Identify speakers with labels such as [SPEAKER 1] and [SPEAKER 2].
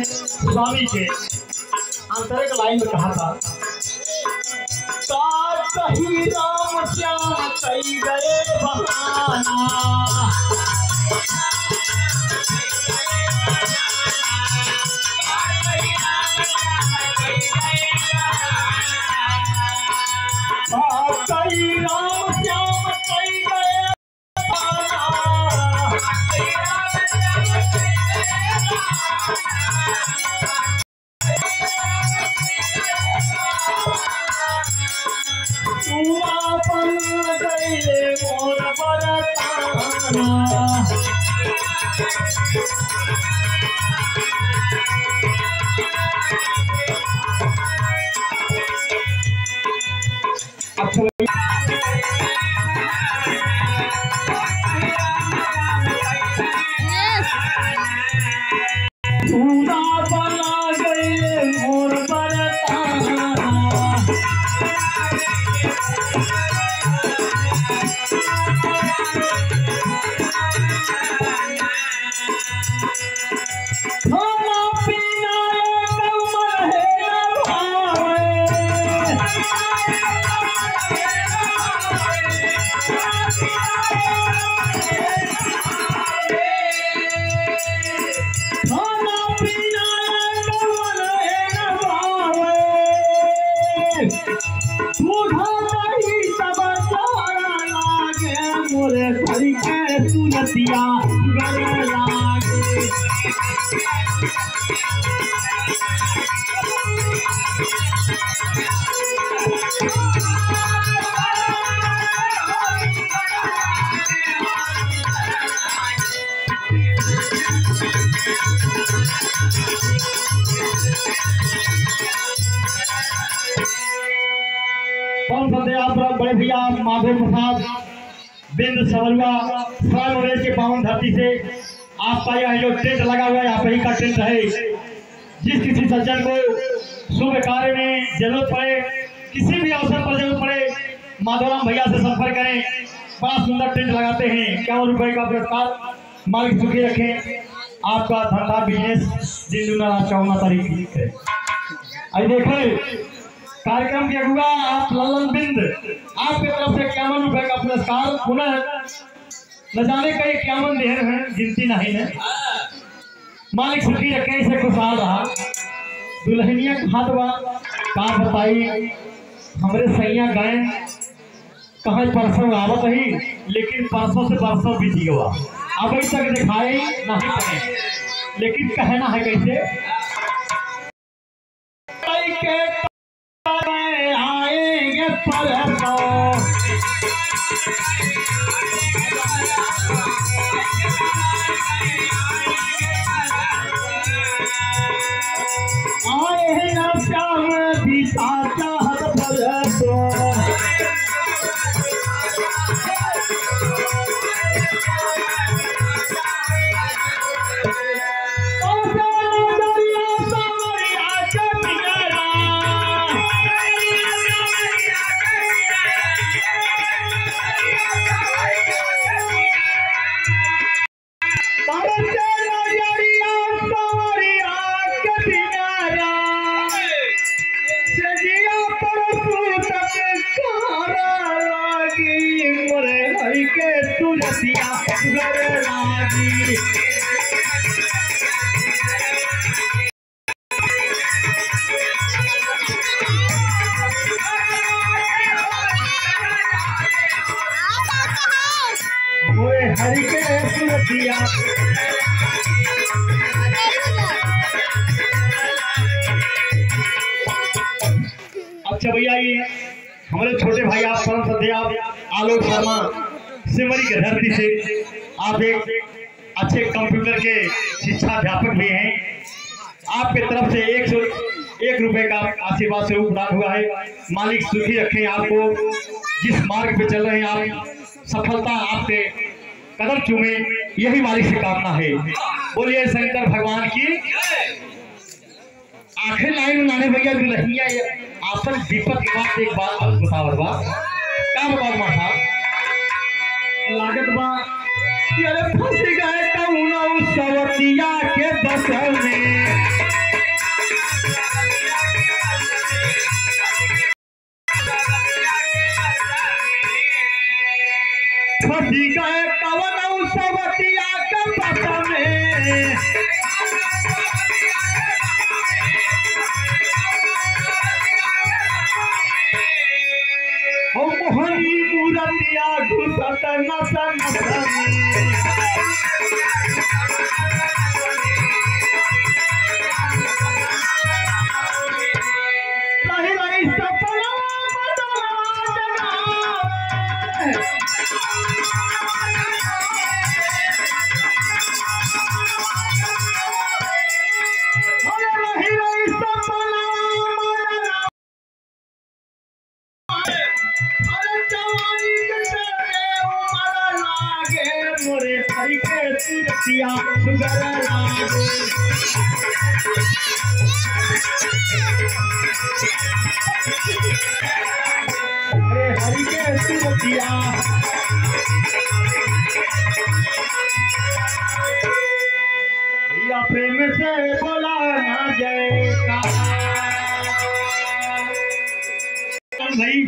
[SPEAKER 1] स्वामी के आंतरिक लाइन में कहा था, कही राम श्याम कई गए बहाना, कई राम श्याम कई गए अपन गए मोर बरताना, सुनतिया गले लागे, कौन सत्या बड़े भैया माधव प्रसाद बिंद सवलवा स्वयं के पावन धरती से आपका यह जो टेंट लगा हुआ है, आप ही का टेंट है। जिस किसी सज्जन को शुभ कार्य में जरूरत पड़े, किसी भी अवसर पर जरूरत पड़े, माधवराम भैया से संपर्क करें। बड़ा सुंदर टेंट लगाते हैं। 51 रुपए का पुरस्कार, मालिक सुखी रखें। आपका धंधा बिजनेस दिन दुना 14 तारीख है। आई देखें कार्यक्रम के अगुआ आप ललन बिंद, आपकी तरफ से 51 रुपए का पुरस्कार। पुनः न जाने कई 51 देर हैं, गिनती नहीं है। मालिक सुखी रखे, इसे खुशहाल रहा। दुल्हनिया खातवा का बताई हमारे सैया गए कहा परसों आवत ही, लेकिन परसों से परसों बीती हुआ, अभी तक दिखाई नहीं पड़े। लेकिन कहना है कैसे आएंगे परसों, आए न श्याम बीता चाहत परसों, हरि के सुरतिया। अच्छा भैया, ये हमारे छोटे भाई आप परम सद्या आलोक शर्मा सिमरी के धरती से आप एक अच्छे कंप्यूटर के शिक्षा अध्यापक भी हैं। आपके तरफ से 101 रुपए का आशीर्वाद स्वरूप प्रदान हुआ है। मालिक सुखी रखें आपको। जिस मार्ग पे चल रहे हैं आप, सफलता आपके कदम चूमे, यही मालिक से कामना है। बोलिए शंकर भगवान की। आखिर लाइन में लाने भैया दुल्हनिया आपन दीपक के बाद एक बात बताओ बा का बताओ माता लागत बा कि अरे फंस गए कौनो सवतिया के बस में। नसा नसा हरि के तीरथिया सुगर लागे अरे हरि के तीरथिया भैया प्रेम से बोला ना जय का भाई।